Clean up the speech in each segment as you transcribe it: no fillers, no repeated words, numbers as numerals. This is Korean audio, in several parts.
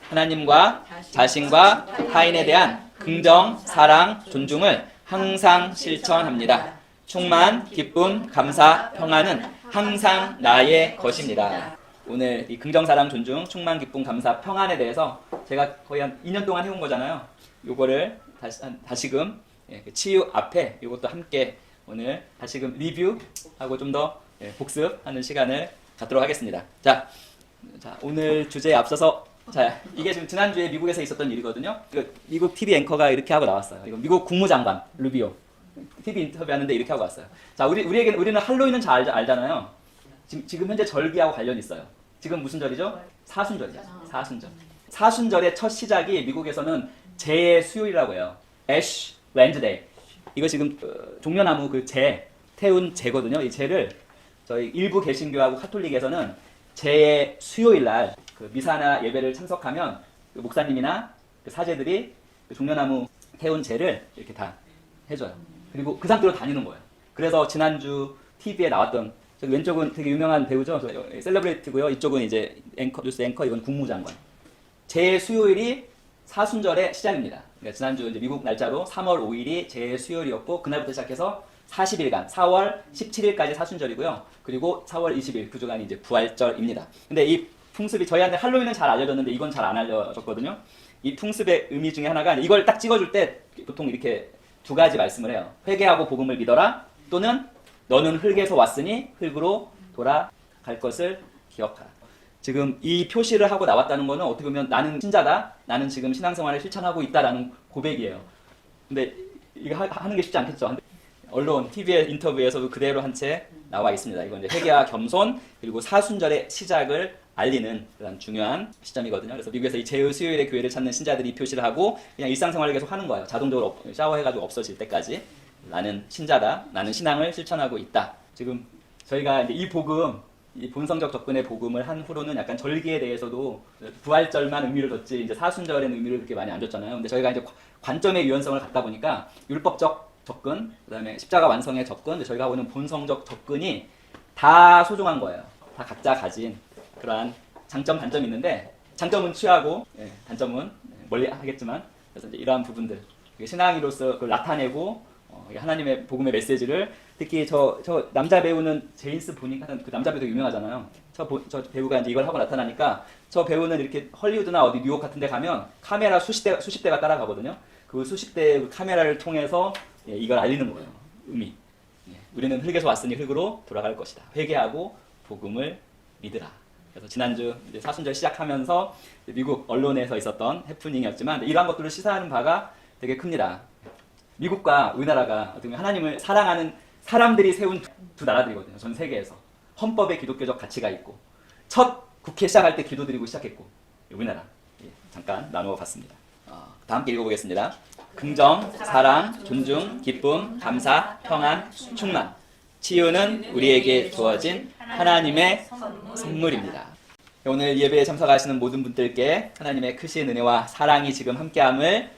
하나님과 자신과 타인에 대한 긍정, 사랑, 존중을 항상 실천합니다. 충만, 기쁨, 감사, 평안은 항상 나의 것입니다. 오늘 이 긍정, 사랑, 존중, 충만, 기쁨, 감사, 평안에 대해서 제가 거의 한 2년 동안 해온 거잖아요. 요거를 다시금 치유 앞에 이것도 함께 오늘 다시금 리뷰하고 좀 더 복습하는 시간을 갖도록 하겠습니다. 자, 오늘 주제에 앞서서 이게 지금 지난주에 미국에서 있었던 일이거든요. 미국 TV 앵커가 이렇게 하고 나왔어요. 이거 미국 국무장관 루비오 TV 인터뷰하는데 이렇게 하고 왔어요. 자, 우리는 할로윈은 잘 알잖아요. 지금 현재 절기하고 관련이 있어요. 지금 무슨 절이죠? 사순절이죠. 사순절의 첫 시작이 미국에서는 재의 수요일이라고 해요. 애쉬 wednesday. 이거 지금 종려나무 태운 재거든요. 이 재를 저희 일부 개신교하고 카톨릭에서는 재의 수요일 날 미사나 예배를 참석하면 목사님이나 사제들이 종려나무 태운 재를 이렇게 다 해줘요. 그리고 그 상태로 다니는 거예요. 그래서 지난주 TV에 나왔던 저기 왼쪽은 되게 유명한 배우죠. 셀러브레이트고요. 이쪽은 이제 뉴스 앵커, 이건 국무장관. 재 수요일이 사순절의 시작입니다. 그러니까 지난주 이제 미국 날짜로 3월 5일이 재 수요일이었고 그날부터 시작해서 40일간 4월 17일까지 사순절이고요. 그리고 4월 20일 그 주간이 이제 부활절입니다. 근데 이 풍습이 저희한테 할로윈은 잘 알려졌는데 이건 잘 안 알려졌거든요. 이 풍습의 의미 중에 하나가 이걸 딱 찍어줄 때 보통 이렇게 두 가지 말씀을 해요. 회개하고 복음을 믿어라 또는 너는 흙에서 왔으니 흙으로 돌아갈 것을 기억하라. 지금 이 표시를 하고 나왔다는 거는 어떻게 보면 나는 신자다. 나는 지금 신앙생활을 실천하고 있다라는 고백이에요. 근데 이거 하는 게 쉽지 않겠죠. 언론, TV의 인터뷰에서도 그대로 한 채 나와 있습니다. 이건 이제 회개와 겸손 그리고 사순절의 시작을 알리는 그런 중요한 시점이거든요. 그래서 미국에서 이 재의 수요일에 교회를 찾는 신자들이 표시를 하고 그냥 일상생활을 계속 하는 거예요. 자동적으로 샤워해가지고 없어질 때까지. 나는 신자다. 나는 신앙을 실천하고 있다. 지금 저희가 이제 이 본성적 접근의 복음을 한 후로는 약간 절기에 대해서도 부활절만 의미를 뒀지 이제 사순절에는 의미를 그렇게 많이 안 줬잖아요. 근데 저희가 이제 관점의 유연성을 갖다 보니까 율법적 접근, 그다음에 십자가 완성의 접근, 저희가 하고 있는 본성적 접근이 다 소중한 거예요. 다 각자 가진 그러한 장점, 단점이 있는데 장점은 취하고 단점은 멀리 하겠지만 그래서 이제 이러한 부분들 신앙인으로서 그걸 나타내고 하나님의 복음의 메시지를 특히 저 남자 배우는 제임스 보니까 그 남자 배우도 유명하잖아요. 저 배우가 이제 이걸 하고 나타나니까 저 배우는 이렇게 헐리우드나 어디 뉴욕 같은 데 가면 카메라 수십 대가 따라가거든요. 그 수십 대의 카메라를 통해서 이걸 알리는 거예요. 의미. 우리는 흙에서 왔으니 흙으로 돌아갈 것이다. 회개하고 복음을 믿으라. 그래서 지난주 이제 사순절 시작하면서 미국 언론에서 있었던 해프닝이었지만 이러한 것들을 시사하는 바가 되게 큽니다. 미국과 우리나라가 어떻게 보면 하나님을 사랑하는 사람들이 세운 두 나라들이거든요. 전 세계에서. 헌법에 기독교적 가치가 있고 첫 국회 시작할 때 기도드리고 시작했고 우리나라. 잠깐 나누어 봤습니다. 다 함께 읽어보겠습니다. 긍정, 사랑, 존중, 기쁨, 감사, 평안, 충만. 치유는 우리에게 주어진 하나님의 선물입니다. 오늘 예배에 참석하시는 모든 분들께 하나님의 크신 은혜와 사랑이 지금 함께함을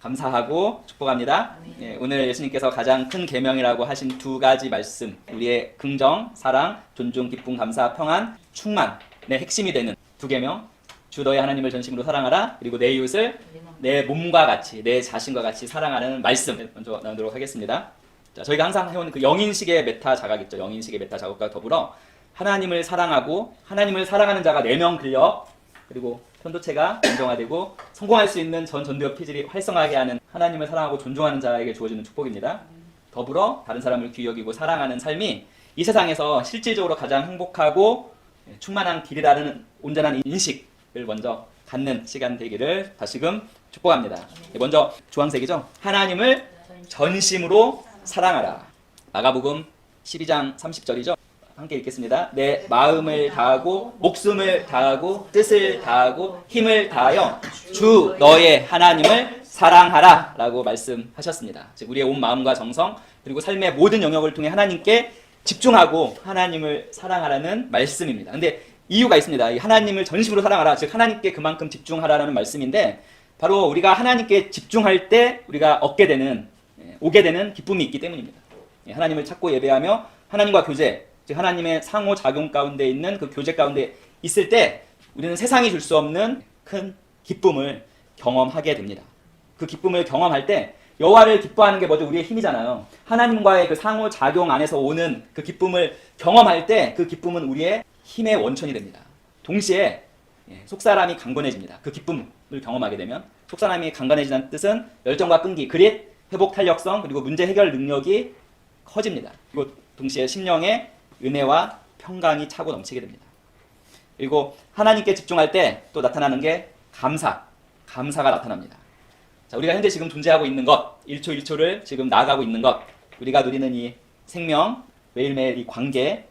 감사하고 축복합니다. 오늘 예수님께서 가장 큰 계명이라고 하신 두 가지 말씀, 우리의 긍정, 사랑, 존중, 기쁨, 감사, 평안, 충만의 핵심이 되는 두 계명, 주 너의 하나님을 전심으로 사랑하라, 그리고 내 이웃을 내 몸과 같이, 내 자신과 같이 사랑하는 말씀 먼저 나누도록 하겠습니다. 자, 저희가 항상 해오는 그 영인식의 메타 자각 있죠. 영인식의 메타 자각과 더불어 하나님을 사랑하고 하나님을 사랑하는 자가 4명 근력, 그리고 편도체가 안정화되고 성공할 수 있는 전 전두엽 피질이 활성화하게 하는 하나님을 사랑하고 존중하는 자에게 주어지는 축복입니다. 더불어 다른 사람을 귀히 여기고 사랑하는 삶이 이 세상에서 실질적으로 가장 행복하고 충만한 길이라는 온전한 인식을 먼저 갖는 시간 되기를 다시금 축복합니다. 먼저 주황색이죠. 하나님을 전심으로 사랑하라. 마가복음 12장 30절이죠. 함께 읽겠습니다. 내 마음을 다하고 목숨을 다하고 뜻을 다하고 힘을 다하여 주 너의 하나님을 사랑하라 라고 말씀하셨습니다. 즉 우리의 온 마음과 정성 그리고 삶의 모든 영역을 통해 하나님께 집중하고 하나님을 사랑하라는 말씀입니다. 근데 이유가 있습니다. 이 하나님을 전심으로 사랑하라, 즉 하나님께 그만큼 집중하라는 말씀인데 바로 우리가 하나님께 집중할 때 우리가 오게 되는 기쁨이 있기 때문입니다. 하나님을 찾고 예배하며 하나님과 교제, 즉 하나님의 상호작용 가운데 있는 그 교제 가운데 있을 때 우리는 세상이 줄 수 없는 큰 기쁨을 경험하게 됩니다. 그 기쁨을 경험할 때 여호와를 기뻐하는 게 뭐죠? 우리의 힘이잖아요. 하나님과의 그 상호작용 안에서 오는 그 기쁨을 경험할 때 그 기쁨은 우리의 힘의 원천이 됩니다. 동시에 속사람이 강건해집니다. 그 기쁨을 경험하게 되면 속사람이 강건해지는 뜻은 열정과 끈기, 그릿, 회복 탄력성, 그리고 문제 해결 능력이 커집니다. 그리고 동시에 심령의 은혜와 평강이 차고 넘치게 됩니다. 그리고 하나님께 집중할 때 또 나타나는 게 감사가 나타납니다. 자, 우리가 현재 지금 존재하고 있는 것, 1초 1초를 지금 나아가고 있는 것, 우리가 누리는 이 생명, 매일매일 이 관계,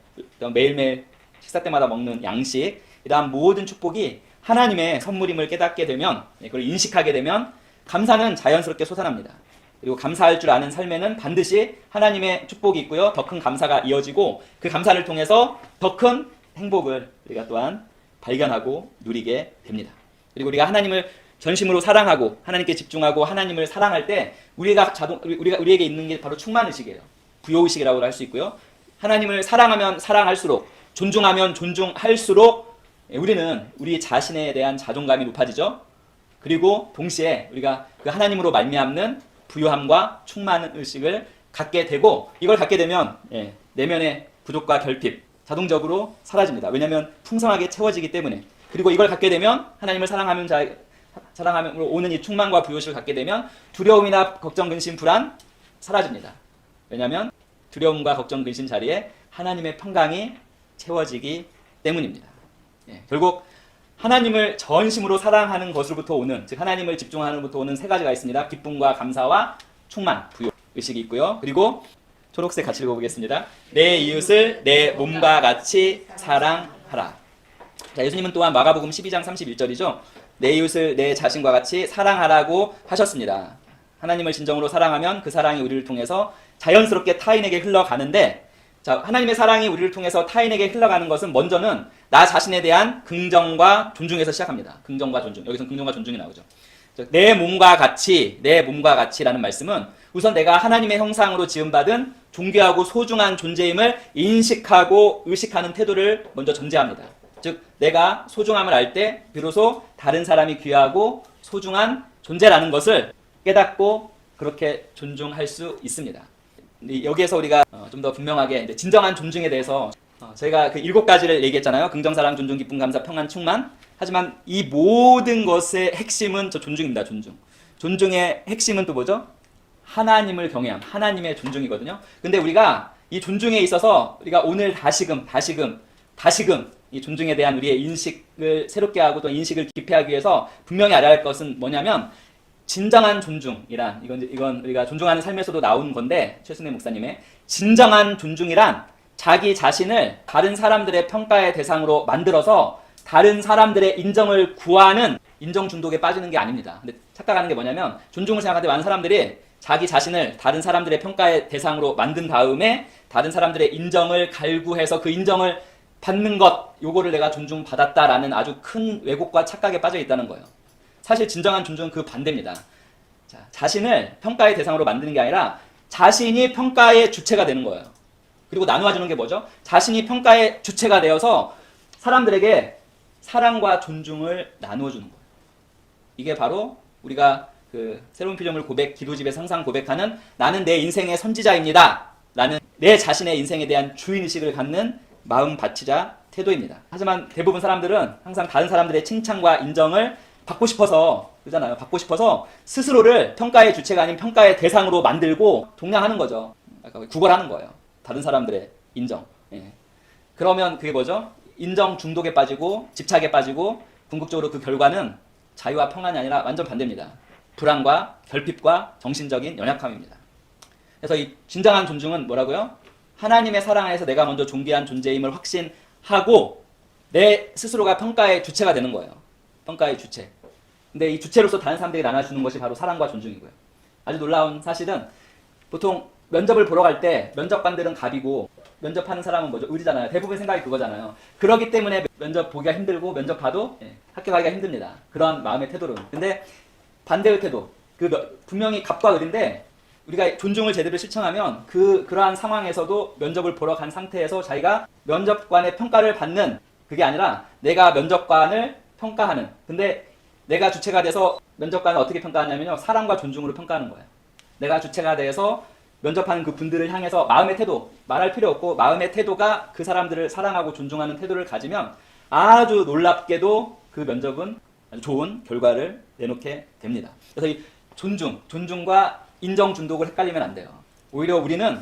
매일매일 식사 때마다 먹는 양식, 이러한 모든 축복이 하나님의 선물임을 깨닫게 되면, 그걸 인식하게 되면 감사는 자연스럽게 솟아납니다. 그리고 감사할 줄 아는 삶에는 반드시 하나님의 축복이 있고요. 더 큰 감사가 이어지고 그 감사를 통해서 더 큰 행복을 우리가 또한 발견하고 누리게 됩니다. 그리고 우리가 하나님을 전심으로 사랑하고 하나님께 집중하고 하나님을 사랑할 때 우리에게 있는 게 바로 충만의식이에요. 부요의식이라고 할 수 있고요. 하나님을 사랑하면 사랑할수록, 존중하면 존중할수록 우리는 우리 자신에 대한 자존감이 높아지죠. 그리고 동시에 우리가 그 하나님으로 말미암는 부요함과 충만한 의식을 갖게 되고, 이걸 갖게 되면 내면의 부족과 결핍 자동적으로 사라집니다. 왜냐하면 풍성하게 채워지기 때문에. 그리고 이걸 갖게 되면 하나님을 사랑하면 오는 이 충만과 부요식을 갖게 되면 두려움이나 걱정, 근심, 불안 사라집니다. 왜냐하면 두려움과 걱정, 근심 자리에 하나님의 평강이 채워지기 때문입니다. 결국 하나님을 전심으로 사랑하는 것으로부터 오는, 즉 하나님을 집중하는 것부터 오는 세 가지가 있습니다. 기쁨과 감사와 충만, 부요 의식이 있고요. 그리고 초록색 같이 읽어보겠습니다. 내 이웃을 내 몸과 같이 사랑하라. 자, 예수님은 또한 마가복음 12장 31절이죠. 내 이웃을 내 자신과 같이 사랑하라고 하셨습니다. 하나님을 진정으로 사랑하면 그 사랑이 우리를 통해서 자연스럽게 타인에게 흘러가는데, 자, 하나님의 사랑이 우리를 통해서 타인에게 흘러가는 것은 먼저는 나 자신에 대한 긍정과 존중에서 시작합니다. 긍정과 존중. 여기서 긍정과 존중이 나오죠. 내 몸과 같이라는 말씀은 우선 내가 하나님의 형상으로 지음받은 존귀하고 소중한 존재임을 인식하고 의식하는 태도를 먼저 전제합니다. 즉 내가 소중함을 알 때 비로소 다른 사람이 귀하고 소중한 존재라는 것을 깨닫고 그렇게 존중할 수 있습니다. 여기에서 우리가 좀 더 분명하게 진정한 존중에 대해서 저희가 그 7가지를 얘기했잖아요. 긍정, 사랑, 존중, 기쁨, 감사, 평안, 충만. 하지만 이 모든 것의 핵심은 저 존중입니다. 존중의 핵심은 또 뭐죠? 하나님을 경외함, 하나님의 존중이거든요. 근데 우리가 이 존중에 있어서 우리가 오늘 다시금 이 존중에 대한 우리의 인식을 새롭게 하고 또 인식을 깊이하기 위해서 분명히 알아야 할 것은 뭐냐면, 진정한 존중이란, 이건 우리가 존중하는 삶에서도 나온 건데, 최순애 목사님의 진정한 존중이란 자기 자신을 다른 사람들의 평가의 대상으로 만들어서 다른 사람들의 인정을 구하는 인정 중독에 빠지는 게 아닙니다. 근데 착각하는 게 뭐냐면, 존중을 생각할 때 많은 사람들이 자기 자신을 다른 사람들의 평가의 대상으로 만든 다음에 다른 사람들의 인정을 갈구해서 그 인정을 받는 것, 요거를 내가 존중받았다라는 아주 큰 왜곡과 착각에 빠져 있다는 거예요. 사실 진정한 존중은 그 반대입니다. 자, 자신을 평가의 대상으로 만드는 게 아니라 자신이 평가의 주체가 되는 거예요. 그리고 나누어주는 게 뭐죠? 자신이 평가의 주체가 되어서 사람들에게 사랑과 존중을 나누어주는 거예요. 이게 바로 우리가 그 새로운 피조물 고백 기도집에서 항상 고백하는 나는 내 인생의 선지자입니다 라는 내 자신의 인생에 대한 주인의식을 갖는 마음 바치자 태도입니다. 하지만 대부분 사람들은 항상 다른 사람들의 칭찬과 인정을 받고 싶어서 그러잖아요. 받고 싶어서 스스로를 평가의 주체가 아닌 평가의 대상으로 만들고 동냥하는 거죠. 구걸하는 거예요. 다른 사람들의 인정. 그러면 그게 뭐죠? 인정 중독에 빠지고 집착에 빠지고 궁극적으로 그 결과는 자유와 평안이 아니라 완전 반대입니다. 불안과 결핍과 정신적인 연약함입니다. 그래서 이 진정한 존중은 뭐라고요? 하나님의 사랑 안에서 내가 먼저 존귀한 존재임을 확신하고 내 스스로가 평가의 주체가 되는 거예요. 평가의 주체. 근데 이 주체로서 다른 사람들에게 나눠주는 것이 바로 사랑과 존중이고요. 아주 놀라운 사실은 보통 면접을 보러 갈 때 면접관들은 갑이고 면접하는 사람은 뭐죠? 을이잖아요. 대부분 생각이 그거잖아요. 그렇기 때문에 면접 보기가 힘들고 면접 봐도 합격하기가 힘듭니다. 그런 마음의 태도로는. 근데 반대의 태도. 분명히 갑과 을인데 우리가 존중을 제대로 실천하면 그러한 상황에서도 면접을 보러 간 상태에서 자기가 면접관의 평가를 받는, 그게 아니라 내가 면접관을 평가하는. 근데 내가 주체가 돼서 면접관을 어떻게 평가하냐면요. 사랑과 존중으로 평가하는 거예요. 내가 주체가 돼서 면접하는 그 분들을 향해서 마음의 태도, 말할 필요 없고 마음의 태도가 그 사람들을 사랑하고 존중하는 태도를 가지면 아주 놀랍게도 그 면접은 아주 좋은 결과를 내놓게 됩니다. 그래서 이 존중과 인정, 중독을 헷갈리면 안 돼요. 오히려 우리는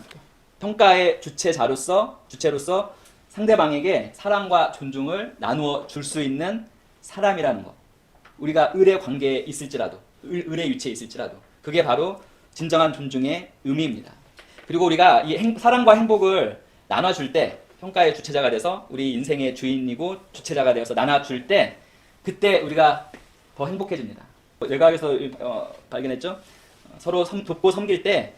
평가의 주체로서 상대방에게 사랑과 존중을 나누어 줄 수 있는 사람이라는 것. 우리가 을의 관계에 있을지라도, 을의 위치에 있을지라도 그게 바로 진정한 존중의 의미입니다. 그리고 우리가 이 사랑과 행복을 나눠줄 때, 평가의 주체자가 돼서 우리 인생의 주인이고 주체자가 되어서 나눠줄 때 그때 우리가 더 행복해집니다. 외곽에서 발견했죠? 서로 돕고 섬길 때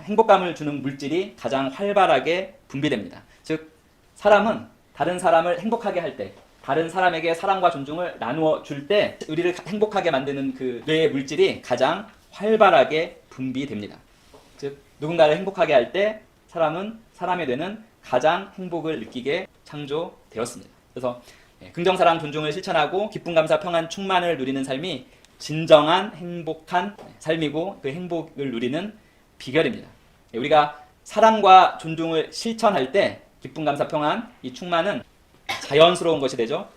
행복감을 주는 물질이 가장 활발하게 분비됩니다. 즉 사람은 다른 사람을 행복하게 할 때, 다른 사람에게 사랑과 존중을 나누어 줄 때 우리를 행복하게 만드는 그 뇌의 물질이 가장 활발하게 분비됩니다. 즉 누군가를 행복하게 할 때 사람은 사람의 뇌는 가장 행복을 느끼게 창조되었습니다. 그래서 긍정, 사랑, 존중을 실천하고 기쁨, 감사, 평안, 충만을 누리는 삶이 진정한 행복한 삶이고 그 행복을 누리는 비결입니다. 우리가 사랑과 존중을 실천할 때 기쁨, 감사, 평안, 이 충만은 자연스러운 것이 되죠.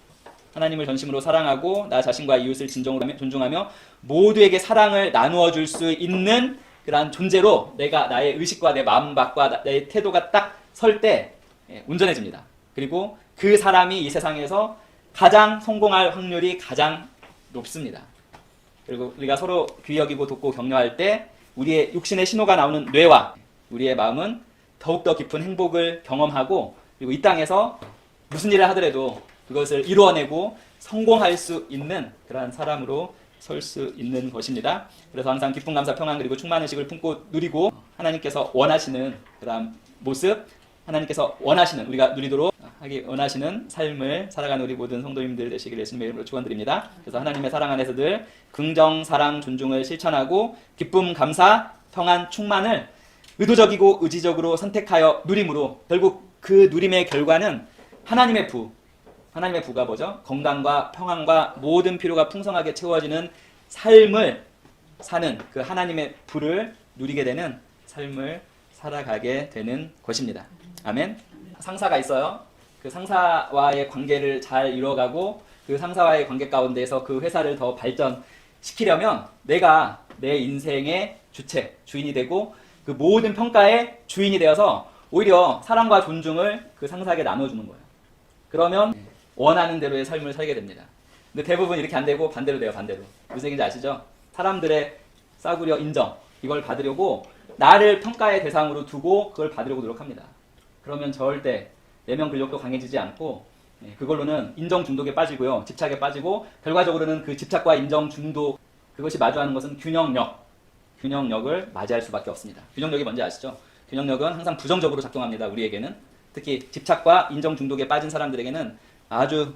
하나님을 전심으로 사랑하고 나 자신과 이웃을 진정으로 존중하며 모두에게 사랑을 나누어 줄 수 있는 그러한 존재로 내가 나의 의식과 내 마음밭과 내 태도가 딱 설 때 온전해집니다. 그리고 그 사람이 이 세상에서 가장 성공할 확률이 가장 높습니다. 그리고 우리가 서로 귀히 여기고 돕고 격려할 때 우리의 육신의 신호가 나오는 뇌와 우리의 마음은 더욱더 깊은 행복을 경험하고 그리고 이 땅에서 무슨 일을 하더라도 그것을 이루어내고 성공할 수 있는 그러한 사람으로 설 수 있는 것입니다. 그래서 항상 기쁨, 감사, 평안 그리고 충만 의식을 품고 누리고 하나님께서 원하시는 그러한 모습, 하나님께서 원하시는 우리가 누리도록 하기 원하시는 삶을 살아가는 우리 모든 성도님들 되시기를 예수님의 이름으로 축원드립니다. 그래서 하나님의 사랑 안에서 늘 긍정, 사랑, 존중을 실천하고 기쁨, 감사, 평안, 충만을 의도적이고 의지적으로 선택하여 누림으로 결국 그 누림의 결과는 하나님의 부가 뭐죠? 건강과 평안과 모든 필요가 풍성하게 채워지는 삶을 사는 그 하나님의 부를 누리게 되는 삶을 살아가게 되는 것입니다. 아멘. 상사가 있어요. 그 상사와의 관계를 잘 이루어가고 그 상사와의 관계 가운데서 그 회사를 더 발전시키려면 내가 내 인생의 주인이 되고 그 모든 평가의 주인이 되어서 오히려 사랑과 존중을 그 상사에게 나눠주는 거예요. 그러면 원하는 대로의 삶을 살게 됩니다. 근데 대부분 이렇게 안 되고 반대로 돼요. 반대로. 무슨 얘기인지 아시죠? 사람들의 싸구려 인정 이걸 받으려고 나를 평가의 대상으로 두고 그걸 받으려고 노력합니다. 그러면 절대 내면 근력도 강해지지 않고 그걸로는 인정 중독에 빠지고요. 집착에 빠지고 결과적으로는 그 집착과 인정 중독 그것이 마주하는 것은 균형력을 맞이할 수밖에 없습니다. 균형력이 뭔지 아시죠? 균형력은 항상 부정적으로 작동합니다. 우리에게는 특히 집착과 인정 중독에 빠진 사람들에게는 아주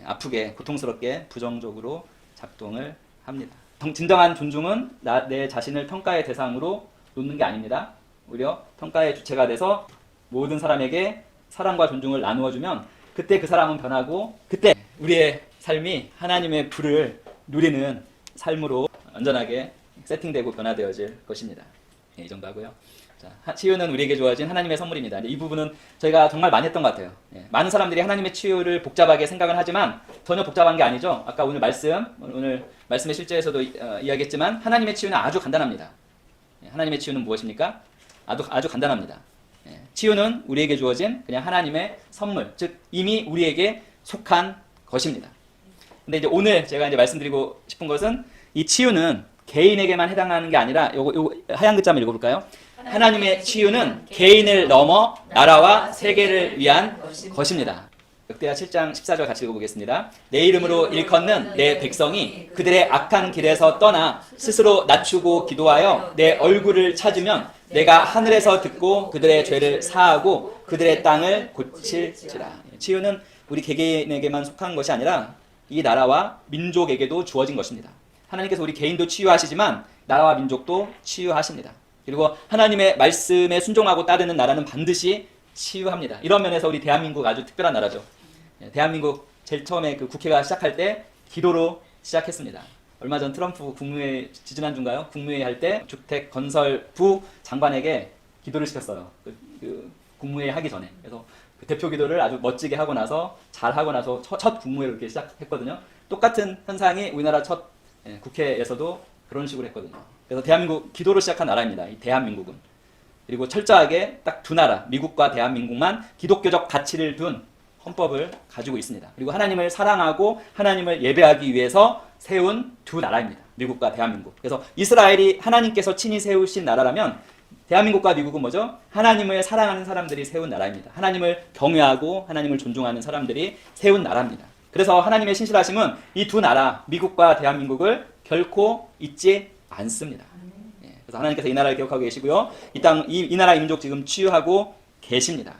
아프게 고통스럽게 부정적으로 작동을 합니다. 진정한 존중은 내 자신을 평가의 대상으로 놓는 게 아닙니다. 오히려 평가의 주체가 돼서 모든 사람에게 사랑과 존중을 나누어주면 그때 그 사람은 변하고 그때 우리의 삶이 하나님의 부를 누리는 삶으로 온전하게 세팅되고 변화되어질 것입니다. 이 정도 하고요. 자, 치유는 우리에게 주어진 하나님의 선물입니다. 이 부분은 저희가 정말 많이 했던 것 같아요. 많은 사람들이 하나님의 치유를 복잡하게 생각을 하지만 전혀 복잡한 게 아니죠. 아까 오늘 말씀의 실제에서도 이야기했지만 하나님의 치유는 아주 간단합니다. 하나님의 치유는 무엇입니까? 아주 간단합니다. 치유는 우리에게 주어진 그냥 하나님의 선물, 즉 이미 우리에게 속한 것입니다. 근데 이제 오늘 제가 이제 말씀드리고 싶은 것은 이 치유는 개인에게만 해당하는 게 아니라 요거 하얀 글자 한번 읽어볼까요? 하나님의 치유는 개인을 넘어 나라와 세계를 위한 것입니다. 역대하 7장 14절 같이 읽어보겠습니다. 내 이름으로 일컫는 내 백성이 그들의 악한 길에서 떠나 스스로 낮추고 기도하여 내 얼굴을 찾으면 내가 하늘에서 듣고 그들의 죄를 사하고 그들의 땅을 고칠지라. 치유는 우리 개개인에게만 속한 것이 아니라 이 나라와 민족에게도 주어진 것입니다. 하나님께서 우리 개인도 치유하시지만 나라와 민족도 치유하십니다. 그리고 하나님의 말씀에 순종하고 따르는 나라는 반드시 치유합니다. 이런 면에서 우리 대한민국 아주 특별한 나라죠. 대한민국 제일 처음에 그 국회가 시작할 때 기도로 시작했습니다. 얼마 전 트럼프 국무회의, 지지난주인가요? 국무회의 할 때 주택건설부 장관에게 기도를 시켰어요. 그 국무회의 하기 전에. 그래서 그 대표 기도를 아주 멋지게 하고 나서 잘 하고 나서 첫 국무회를 이렇게 시작했거든요. 똑같은 현상이 우리나라 첫 국회에서도 그런 식으로 했거든요. 그래서 대한민국 기도로 시작한 나라입니다. 이 대한민국은. 그리고 철저하게 딱 두 나라, 미국과 대한민국만 기독교적 가치를 둔 헌법을 가지고 있습니다. 그리고 하나님을 사랑하고 하나님을 예배하기 위해서 세운 두 나라입니다. 미국과 대한민국. 그래서 이스라엘이 하나님께서 친히 세우신 나라라면 대한민국과 미국은 뭐죠? 하나님을 사랑하는 사람들이 세운 나라입니다. 하나님을 경외하고 하나님을 존중하는 사람들이 세운 나라입니다. 그래서 하나님의 신실하심은 이 두 나라, 미국과 대한민국을 결코 잊지 않습니다. 그래서 하나님께서 이 나라를 기억하고 계시고요. 이 나라 민족 지금 치유하고 계십니다.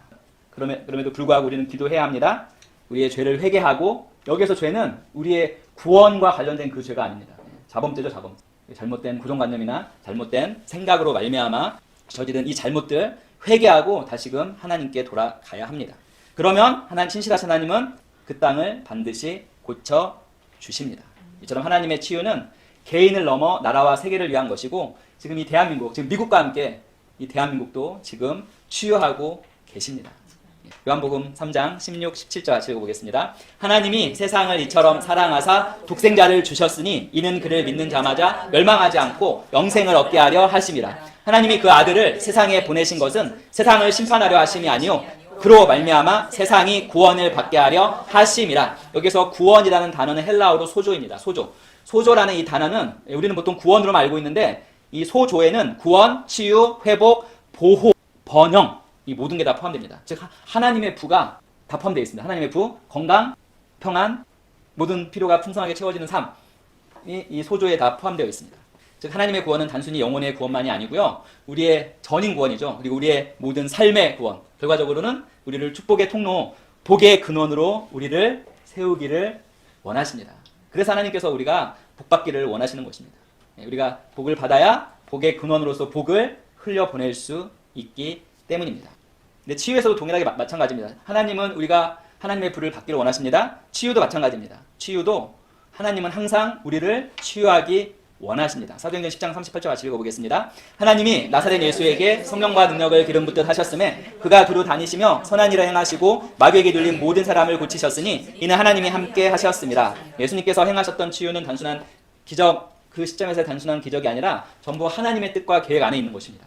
그럼에도 불구하고 우리는 기도해야 합니다. 우리의 죄를 회개하고, 여기에서 죄는 우리의 구원과 관련된 그 죄가 아닙니다. 자범죄죠, 자범. 잘못된 고정관념이나 잘못된 생각으로 말미암아 저지른 이 잘못들 회개하고 다시금 하나님께 돌아가야 합니다. 그러면 신실하신 하나님은 그 땅을 반드시 고쳐 주십니다. 이처럼 하나님의 치유는 개인을 넘어 나라와 세계를 위한 것이고, 지금 이 대한민국, 지금 미국과 함께 이 대한민국도 지금 치유하고 계십니다. 요한복음 3장 16, 17절 같이 읽어보겠습니다. 하나님이 세상을 이처럼 사랑하사 독생자를 주셨으니 이는 그를 믿는 자마다 멸망하지 않고 영생을 얻게 하려 하심이라. 하나님이 그 아들을 세상에 보내신 것은 세상을 심판하려 하심이 아니요 그로 말미암아 세상이 구원을 받게 하려 하심이라. 여기서 구원이라는 단어는 헬라어로 소조입니다. 소조라는 이 단어는 우리는 보통 구원으로만 알고 있는데, 이 소조에는 구원, 치유, 회복, 보호, 번영, 이 모든 게 다 포함됩니다. 즉 하나님의 부가 다 포함되어 있습니다. 하나님의 부, 건강, 평안, 모든 필요가 풍성하게 채워지는 삶, 이 소조에 다 포함되어 있습니다. 즉 하나님의 구원은 단순히 영혼의 구원만이 아니고요, 우리의 전인 구원이죠. 그리고 우리의 모든 삶의 구원, 결과적으로는 우리를 축복의 통로, 복의 근원으로 우리를 세우기를 원하십니다. 그래서 하나님께서 우리가 복받기를 원하시는 것입니다. 우리가 복을 받아야 복의 근원으로서 복을 흘려보낼 수 있기 때문입니다. 근데 치유에서도 동일하게 마찬가지입니다. 하나님은 우리가 하나님의 불을 받기를 원하십니다. 치유도 마찬가지입니다. 치유도 하나님은 항상 우리를 치유하기 원하십니다. 사도행전 10장 38절 같이 읽어보겠습니다. 하나님이 나사렛 예수에게 성령과 능력을 기름 붓듯 하셨음에 그가 두루 다니시며 선한 일을 행하시고 마귀에게 눌린 모든 사람을 고치셨으니 이는 하나님이 함께 하셨습니다. 예수님께서 행하셨던 치유는 단순한 기적, 그 시점에서의 단순한 기적이 아니라 전부 하나님의 뜻과 계획 안에 있는 것입니다.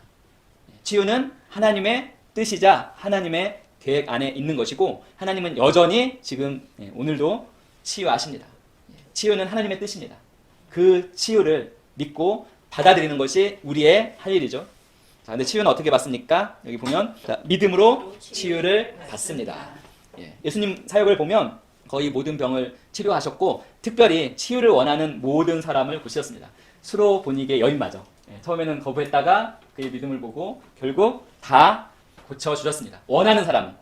치유는 하나님의 뜻이자 하나님의 계획 안에 있는 것이고, 하나님은 여전히 지금 오늘도 치유하십니다. 치유는 하나님의 뜻입니다. 그 치유를 믿고 받아들이는 것이 우리의 할 일이죠. 자, 근데 치유는 어떻게 받습니까? 여기 보면 믿음으로 치유를 받습니다. 예수님 사역을 보면 거의 모든 병을 치료하셨고, 특별히 치유를 원하는 모든 사람을 고치셨습니다. 수로보니게 여인마저 처음에는 거부했다가 그의 믿음을 보고 결국 다 고쳐주셨습니다. 원하는 사람은.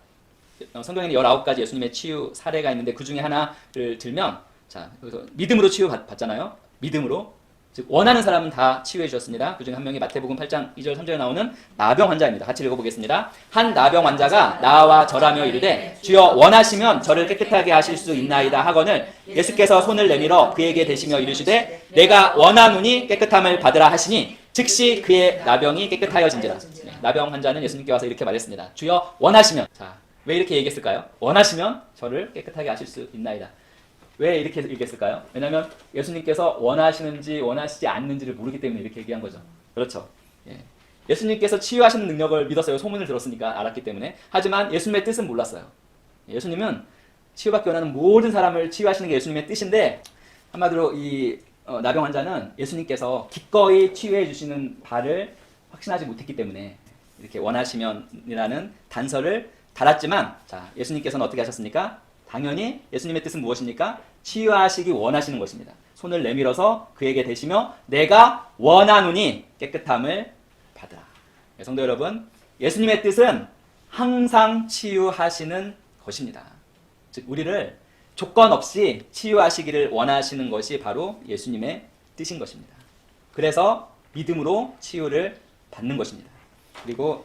성경에는 19가지 예수님의 치유 사례가 있는데 그 중에 하나를 들면, 자, 그래서 믿음으로 치유 받잖아요. 믿음으로. 즉 원하는 사람은 다 치유해 주셨습니다. 그 중에 한 명이 마태복음 8장 2절 3절에 나오는 나병 환자입니다. 같이 읽어보겠습니다. 한 나병 환자가 나와 절하며 이르되 주여 원하시면 저를 깨끗하게 하실 수 있나이다 하거늘 예수께서 손을 내밀어 그에게 대시며 이르시되 내가 원하노니 깨끗함을 받으라 하시니 즉시 그의 나병이 깨끗하여진지라. 나병 환자는 예수님께 와서 이렇게 말했습니다. 주여 원하시면. 자, 왜 이렇게 얘기했을까요? 원하시면 저를 깨끗하게 하실 수 있나이다. 왜 이렇게 얘기했을까요? 왜냐하면 예수님께서 원하시는지 원하시지 않는지를 모르기 때문에 이렇게 얘기한 거죠. 그렇죠. 예수님께서 치유하시는 능력을 믿었어요. 소문을 들었으니까, 알았기 때문에. 하지만 예수님의 뜻은 몰랐어요. 예수님은 치유받기 원하는 모든 사람을 치유하시는 게 예수님의 뜻인데, 한마디로 이 나병 환자는 예수님께서 기꺼이 치유해 주시는 바를 확신하지 못했기 때문에 이렇게 원하시면이라는 단서를 달았지만, 자, 예수님께서는 어떻게 하셨습니까? 당연히 예수님의 뜻은 무엇입니까? 치유하시기 원하시는 것입니다. 손을 내밀어서 그에게 대시며 내가 원하노니 깨끗함을 받으라. 성도 여러분, 예수님의 뜻은 항상 치유하시는 것입니다. 즉 우리를 조건 없이 치유하시기를 원하시는 것이 바로 예수님의 뜻인 것입니다. 그래서 믿음으로 치유를 받는 것입니다. 그리고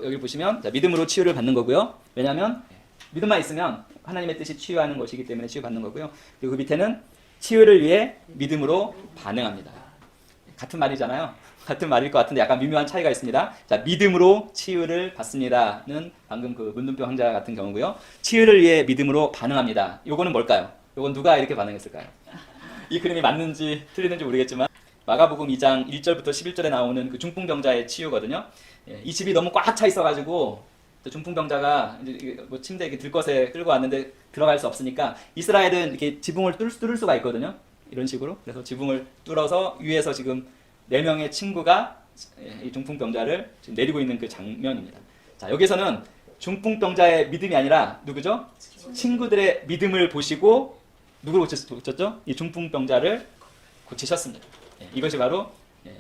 여기 보시면 믿음으로 치유를 받는 거고요. 왜냐하면 믿음만 있으면 하나님의 뜻이 치유하는 것이기 때문에 치유받는 거고요. 그리고 그 밑에는 치유를 위해 믿음으로 반응합니다. 같은 말이잖아요. 같은 말일 것 같은데 약간 미묘한 차이가 있습니다. 자, 믿음으로 치유를 받습니다는 방금 그 문둥병 환자 같은 경우고요. 치유를 위해 믿음으로 반응합니다. 요거는 뭘까요? 요건 누가 이렇게 반응했을까요? 이 그림이 맞는지 틀리는지 모르겠지만 마가복음 2장 1절부터 11절에 나오는 그 중풍병자의 치유거든요. 이 집이 너무 꽉 차 있어가지고 중풍병자가 이제 뭐 침대 이렇게 들것에 끌고 왔는데 들어갈 수 없으니까 이스라엘은 이렇게 지붕을 뚫을 수가 있거든요. 이런 식으로. 그래서 지붕을 뚫어서 위에서 지금 4명의 친구가 이 중풍병자를 지금 내리고 있는 그 장면입니다. 자, 여기서는 중풍병자의 믿음이 아니라 누구죠? 친구들의 믿음을 보시고 누구를 고쳤죠? 이 중풍병자를 고치셨습니다. 이것이 바로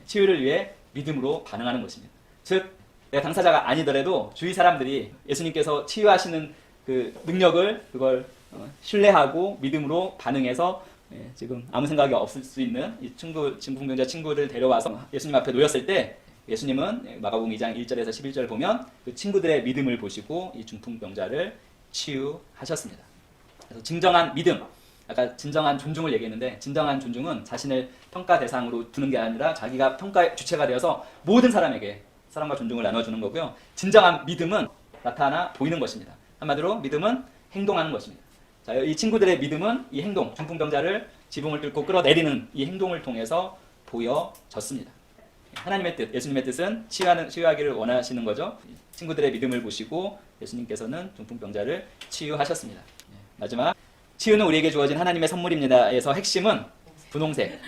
치유를 위해 믿음으로 반응하는 것입니다. 즉, 내가 당사자가 아니더라도 주위 사람들이 예수님께서 치유하시는 그 능력을 그걸 신뢰하고 믿음으로 반응해서 지금 아무 생각이 없을 수 있는 이 중풍병자 친구를 데려와서 예수님 앞에 놓였을 때 예수님은 마가복음 2장 1절에서 11절 보면 그 친구들의 믿음을 보시고 이 중풍병자를 치유하셨습니다. 그래서 진정한 믿음, 아까 진정한 존중을 얘기했는데 진정한 존중은 자신을 평가 대상으로 두는 게 아니라 자기가 평가의 주체가 되어서 모든 사람에게 사랑과 존중을 나눠주는 거고요. 진정한 믿음은 나타나 보이는 것입니다. 한마디로 믿음은 행동하는 것입니다. 자, 이 친구들의 믿음은 이 행동, 중풍병자를 지붕을 뚫고 끌어내리는 이 행동을 통해서 보여졌습니다. 하나님의 뜻, 예수님의 뜻은 치유하기를 원하시는 거죠. 친구들의 믿음을 보시고 예수님께서는 중풍병자를 치유하셨습니다. 마지막, 치유는 우리에게 주어진 하나님의 선물입니다에서 핵심은 분홍색.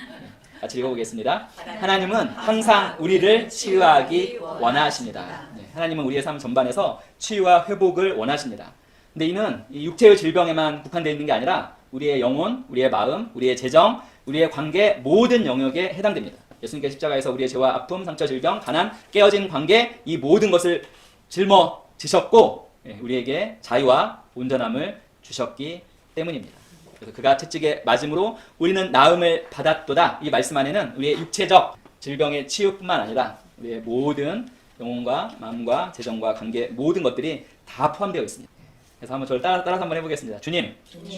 같이 읽어보겠습니다. 하나님은 항상 우리를 치유하기 원하십니다. 하나님은 우리의 삶 전반에서 치유와 회복을 원하십니다. 근데 이는 육체의 질병에만 국한되어 있는 게 아니라 우리의 영혼, 우리의 마음, 우리의 재정, 우리의 관계 모든 영역에 해당됩니다. 예수님께서 십자가에서 우리의 죄와 아픔, 상처, 질병, 가난, 깨어진 관계 이 모든 것을 짊어지셨고 우리에게 자유와 온전함을 주셨기 때문입니다. 그래서 그가 채찍에 맞음으로 우리는 나음을 받았도다. 이 말씀 안에는 우리의 육체적 질병의 치유뿐만 아니라 우리의 모든 영혼과 마음과 재정과 관계 모든 것들이 다 포함되어 있습니다. 그래서 한번 저를 따라서 한번 해보겠습니다. 주님,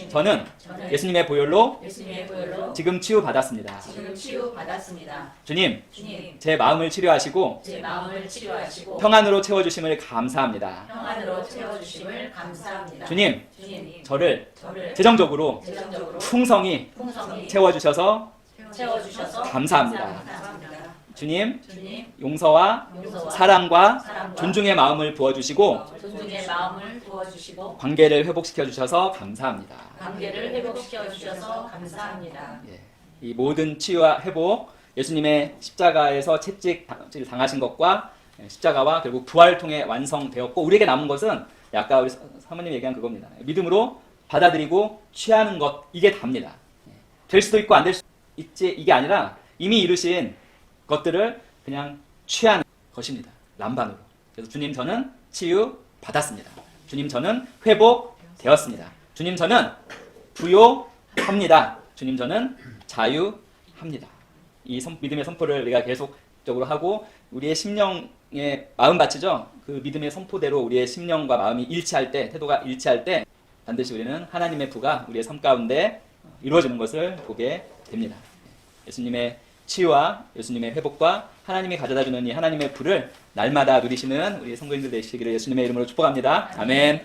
저는 예수님의 보혈로 지금 치유받았습니다. 주님, 제 마음을 치료하시고 평안으로 채워주심을 감사합니다. 주님, 저를 재정적으로 풍성히 채워주셔서 감사합니다. 주님, 용서와 사랑과 존중의 마음을 부어주시고 관계를 회복시켜 주셔서 감사합니다. 이 모든 치유와 회복, 예수님의 십자가에서 채찍 당하신 것과 십자가와 결국 부활을 통해 완성되었고 우리에게 남은 것은 아까 우리 사모님 얘기한 그겁니다. 믿음으로 받아들이고 취하는 것, 이게 답니다. 될 수도 있고 안 될 수도 있지, 이게 아니라 이미 이루신 것들을 그냥 취하는 것입니다. 람반으로. 그래서 주님, 저는 치유 받았습니다. 주님, 저는 회복되었습니다. 주님, 저는 부요합니다. 주님, 저는 자유합니다. 이 믿음의 선포를 우리가 계속적으로 하고 우리의 심령의 마음밭이죠. 그 믿음의 선포대로 우리의 심령과 마음이 일치할 때, 태도가 일치할 때 반드시 우리는 하나님의 부가 우리의 삶 가운데 이루어지는 것을 보게 됩니다. 예수님의 치유와 예수님의 회복과 하나님이 가져다주는 이 하나님의 부를 날마다 누리시는 우리 성도님들 되시기를 예수님의 이름으로 축복합니다. 아멘.